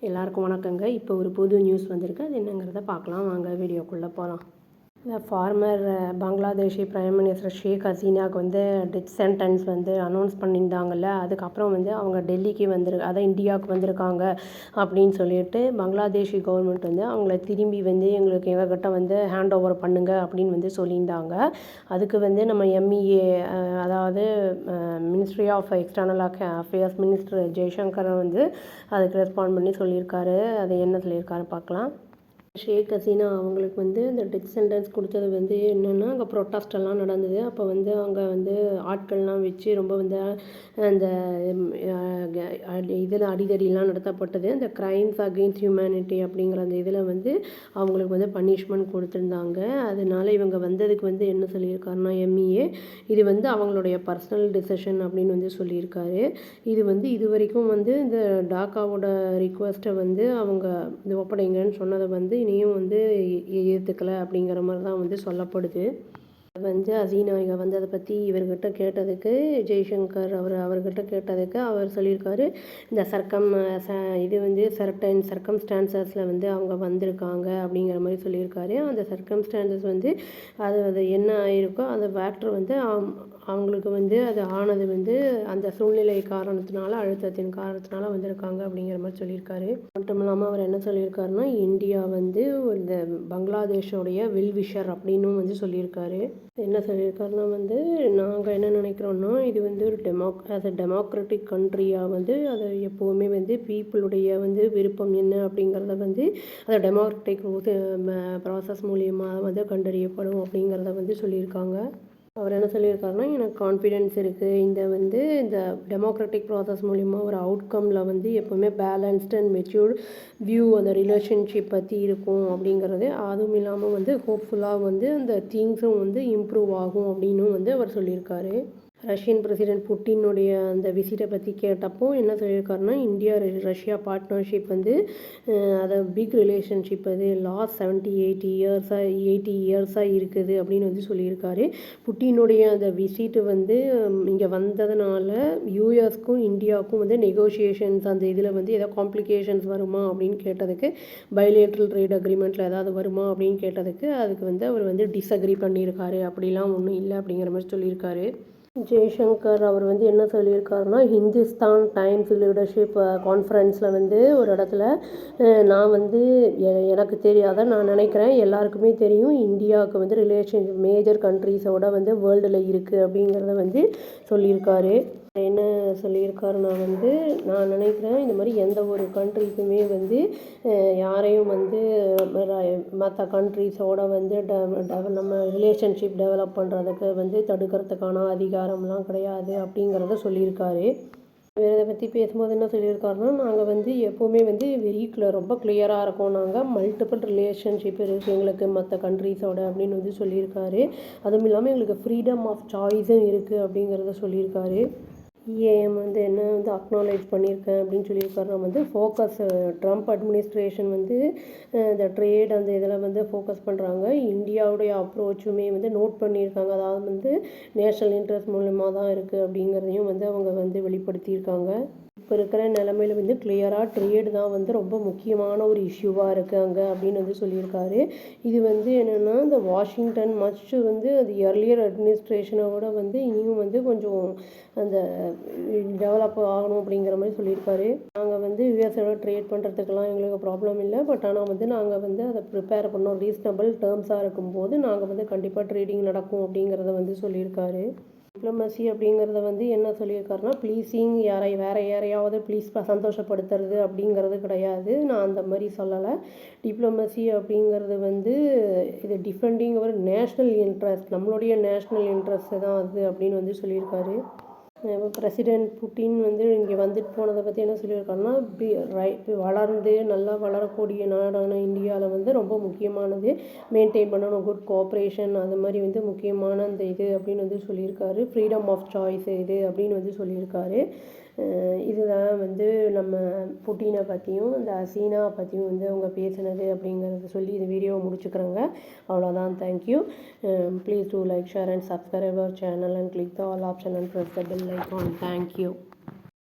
எல்லாருக்கும் வணக்கங்க. இப்போ ஒரு புது நியூஸ் வந்திருக்கு. அது என்னங்கிறத பார்க்கலாம் வாங்க, வீடியோக்குள்ளே போகலாம். இந்த ஃபார்மர் பங்களாதேஷி பிரைம் மினிஸ்டர் ஷேக் ஹசீனாவுக்கு வந்து டெத் சென்டென்ஸ் வந்து அனௌன்ஸ் பண்ணியிருந்தாங்கல்ல. அதுக்கப்புறம் வந்து அவங்க டெல்லிக்கு அதான் இந்தியாவுக்கு வந்திருக்காங்க அப்படின்னு சொல்லிட்டு பங்களாதேஷி கவர்மெண்ட் வந்து அவங்கள திரும்பி வந்து எங்ககிட்ட வந்து ஹேண்ட் ஓவர் பண்ணுங்க அப்படின்னு வந்து சொல்லியிருந்தாங்க. அதுக்கு வந்து நம்ம எம்இஏ அதாவது ministry of external affairs minister Jaishankar வந்து அதுக்கு ரெஸ்பாண்ட் பண்ணி சொல்லியிருக்காரு. அது என்ன சொல்லியிருக்காரு பார்க்கலாம். ஷேக் ஹசீனா அவங்களுக்கு வந்து இந்த டெத் சென்டென்ஸ் கொடுத்தது வந்து என்னென்னா, அங்கே ப்ரொட்டஸ்டெல்லாம் நடந்தது. அப்போ வந்து அங்கே வந்து ஆட்கள்லாம் வச்சு ரொம்ப வந்து அந்த இதில் அடிதடிலாம் நடத்தப்பட்டது. அந்த க்ரைம்ஸ் அகெயின்ஸ்ட் ஹியூமனிட்டி அப்படிங்கிற அந்த இதில் வந்து அவங்களுக்கு வந்து பனிஷ்மெண்ட் கொடுத்துருந்தாங்க. அதனால இவங்க வந்ததுக்கு வந்து என்ன சொல்லியிருக்காருன்னா எம்இஏ இது வந்து அவங்களுடைய பர்சனல் டிசிஷன் அப்படின்னு வந்து சொல்லியிருக்காரு. இது வந்து இது வரைக்கும் வந்து இந்த டாக்காவோட ரிக்வெஸ்ட்டை வந்து அவங்க இது ஒப்படைங்கன்னு சொன்னதை வந்து இனியும் வந்து ஏற்றுக்கலை அப்படிங்கிற மாதிரி தான் வந்து சொல்லப்படுது. வந்து ஹசீனா வந்து அதை பற்றி இவர்கிட்ட கேட்டதுக்கு ஜெய்சங்கர் அவர்கிட்ட கேட்டதுக்கு அவர் சொல்லியிருக்காரு, இந்த இது வந்து சர்டன் சர்க்கம்ஸ்டான்சஸில் வந்து அவங்க வந்திருக்காங்க அப்படிங்கிற மாதிரி சொல்லியிருக்காரு. அந்த சர்க்கம்ஸ்டான்சஸ் வந்து அது என்ன ஆயிருக்கோ அந்த ஃபேக்டர் வந்து அவங்களுக்கு வந்து அது ஆனது வந்து அந்த சூழ்நிலை காரணத்தினால அழுத்தத்தின் காரணத்தினால வந்திருக்காங்க அப்படிங்கிற மாதிரி சொல்லியிருக்காரு. மட்டும் இல்லாமல் அவர் என்ன சொல்லியிருக்காருன்னா, இந்தியா வந்து இந்த பங்களாதேஷோடைய வெல்விஷர் அப்படின்னும் வந்து சொல்லியிருக்காரு. என்ன சொல்லியிருக்காருன்னா வந்து நாங்கள் என்ன நினைக்கிறோன்னா, இது வந்து ஒரு டெமோக்ராட்டிக் கண்ட்ரியாக வந்து அதை எப்போவுமே வந்து பீப்புளுடைய வந்து விருப்பம் என்ன அப்படிங்கிறத வந்து அதை டெமோக்ராட்டிக் ப்ராசஸ் மூலியமாக வந்து கண்டறியப்படும் அப்படிங்கிறத வந்து சொல்லியிருக்காங்க. அவர் என்ன சொல்லியிருக்காருன்னா, எனக்கு கான்ஃபிடென்ஸ் இருக்குது, இந்த டெமோக்ராட்டிக் ப்ராசஸ் மூலிமா ஒரு அவுட்கமில் வந்து எப்போவுமே பேலன்ஸ்டு அண்ட் மெச்சூர்டு வியூ அந்த ரிலேஷன்ஷிப் பற்றி இருக்கும் அப்படிங்கிறது. அதுவும் இல்லாமல் வந்து ஹோப்ஃபுல்லாக வந்து அந்த திங்ஸும் வந்து இம்ப்ரூவ் ஆகும் அப்படின்னும் வந்து அவர் சொல்லியிருக்காரு. ரஷ்யன் பிரசிடென்ட் புட்டினுடைய அந்த விசிட்டை பற்றி கேட்டப்போ என்ன சொல்லியிருக்காருன்னா, இந்தியா ரஷ்யா பார்ட்னர்ஷிப் வந்து அதை பிக் ரிலேஷன்ஷிப் அது லாஸ்ட் 80 இயர்ஸாக இருக்குது அப்படின்னு வந்து சொல்லியிருக்காரு. புட்டினுடைய அந்த விசிட்டு வந்து இங்கே வந்ததுனால யூஎஸ்க்கும் இந்தியாவுக்கும் வந்து நெகோசியேஷன்ஸ் அந்த இதில் வந்து ஏதாவது காம்ப்ளிகேஷன்ஸ் வருமா அப்படின்னு கேட்டதுக்கு, பைலேட்ரல் ட்ரேட் அக்ரிமெண்ட்டில் ஏதாவது வருமா அப்படின்னு கேட்டதுக்கு அதுக்கு வந்து அவர் வந்து டிஸ்அக்ரி பண்ணியிருக்காரு. அப்படிலாம் ஒன்றும் இல்லை அப்படிங்கிற மாதிரி சொல்லியிருக்காரு. ஜெய்சங்கர் அவர் வந்து என்ன சொல்லியிருக்காருன்னா, ஹிந்துஸ்தான் டைம்ஸ் லீடர்ஷிப் கான்ஃபரன்ஸில் வந்து ஒரு இடத்துல நான் வந்து எனக்கு தெரியாத நான் நினைக்கிறேன் எல்லாருக்குமே தெரியும், இந்தியாவுக்கு வந்து ரிலேஷன்ஷிப் மேஜர் கண்ட்ரீஸோட வந்து வேர்ல்டில் இருக்குது அப்படிங்கிறத வந்து சொல்லியிருக்காரு. என்ன சொல்லியிருக்காருன்னா வந்து, நான் நினைக்கிறேன் இந்த மாதிரி எந்த ஒரு கண்ட்ரிக்குமே வந்து யாரையும் வந்து மற்ற கண்ட்ரிஸோட வந்து நம்ம ரிலேஷன்ஷிப் டெவலப் பண்ணுறதுக்கு வந்து தடுக்கிறதுக்கான அதிகாரம்லாம் கிடையாது அப்படிங்கிறத சொல்லியிருக்காரு. இதை பற்றி பேசும்போது என்ன சொல்லியிருக்காருன்னா, நாங்கள் வந்து எப்போவுமே வந்து ரொம்ப கிளியராக இருக்கோம், நாங்கள் மல்டிபிள் ரிலேஷன்ஷிப் இருக்குது எங்களுக்கு மற்ற கண்ட்ரிஸோட அப்படின்னு வந்து சொல்லியிருக்காரு. அதுவும் இல்லாமல் எங்களுக்கு ஃப்ரீடம் ஆஃப் சாய்ஸும் இருக்குது அப்படிங்கிறத சொல்லியிருக்காரு. இஏஎம் வந்து என்ன வந்து அக்னாலேஜ் பண்ணியிருக்கேன் அப்படின்னு சொல்லியிருக்காரு. நான் வந்து ட்ரம்ப் அட்மினிஸ்ட்ரேஷன் வந்து இந்த ட்ரேட் அந்த இதில் வந்து ஃபோக்கஸ் பண்ணுறாங்க. இந்தியாவுடைய அப்ரோச்சுமே வந்து நோட் பண்ணியிருக்காங்க. அதாவது வந்து நேஷ்னல் இன்ட்ரெஸ்ட் மூலமாக தான் இருக்குது அப்படிங்கிறதையும் வந்து அவங்க வந்து வெளிப்படுத்தியிருக்காங்க. இப்போ இருக்கிற நிலமையில வந்து கிளியராக ட்ரேடு தான் வந்து ரொம்ப முக்கியமான ஒரு இஷ்யூவாக இருக்குது அங்கே அப்படின்னு வந்து சொல்லியிருக்காரு. இது வந்து என்னென்னா, இந்த வாஷிங்டன் வந்து அது எர்லியர் அட்மினிஸ்ட்ரேஷனோட வந்து இனியும் வந்து கொஞ்சம் அந்த டெவலப் ஆகணும் அப்படிங்கிற மாதிரி சொல்லியிருக்காரு. நாங்கள் வந்து யூஎஸோட ட்ரேட் பண்ணுறதுக்கெல்லாம் எங்களுக்கு ப்ராப்ளம் இல்லை, பட் ஆனால் வந்து நாங்கள் வந்து அதை ப்ரிப்பேர் பண்ணோம், ரீசனபிள் டேர்ம்ஸாக இருக்கும்போது நாங்கள் வந்து கண்டிப்பாக ட்ரேடிங் நடக்கும் அப்படிங்கிறத வந்து சொல்லியிருக்காரு. டிப்ளமசி அப்படிங்கிறத வந்து என்ன சொல்லியிருக்காருன்னா, ப்ளீஸிங் வேறு யாரையாவது சந்தோஷப்படுத்துறது அப்படிங்கிறது கிடையாது, நான் அந்த மாதிரி சொல்லலை. டிப்ளமசி அப்படிங்கிறது வந்து இது டிஃபெண்டிங் அவர் நேஷ்னல் இன்ட்ரெஸ்ட், நம்மளுடைய நேஷ்னல் இன்ட்ரெஸ்ட்டு தான் அது அப்படின்னு வந்து சொல்லியிருக்காரு. பிரசிடென்ட் புட்டின் வந்து இங்கே வந்துட்டு போனதை பற்றி என்ன சொல்லியிருக்காருன்னா, வளர்ந்து நல்லா வளரக்கூடிய நாடான இந்தியாவில் வந்து ரொம்ப முக்கியமானது மெயின்டைன் பண்ணணும் குட் கோஆப்ரேஷன், அது மாதிரி வந்து முக்கியமான அந்த இது அப்படின்னு வந்து சொல்லியிருக்காரு. ஃப்ரீடம் ஆஃப் சாய்ஸ் இது அப்படின்னு வந்து சொல்லியிருக்காரு. இதுதான் வந்து நம்ம புட்டினை பற்றியும் இந்த ஹசீனா பற்றியும் வந்து அவங்க பேசினது அப்படிங்கிறத சொல்லி இந்த வீடியோவை முடிச்சுக்கிறேங்க. அவ்வளோதான். Thank you. Please to like, share and subscribe our channel and click the all option and press the bell icon. Thank you.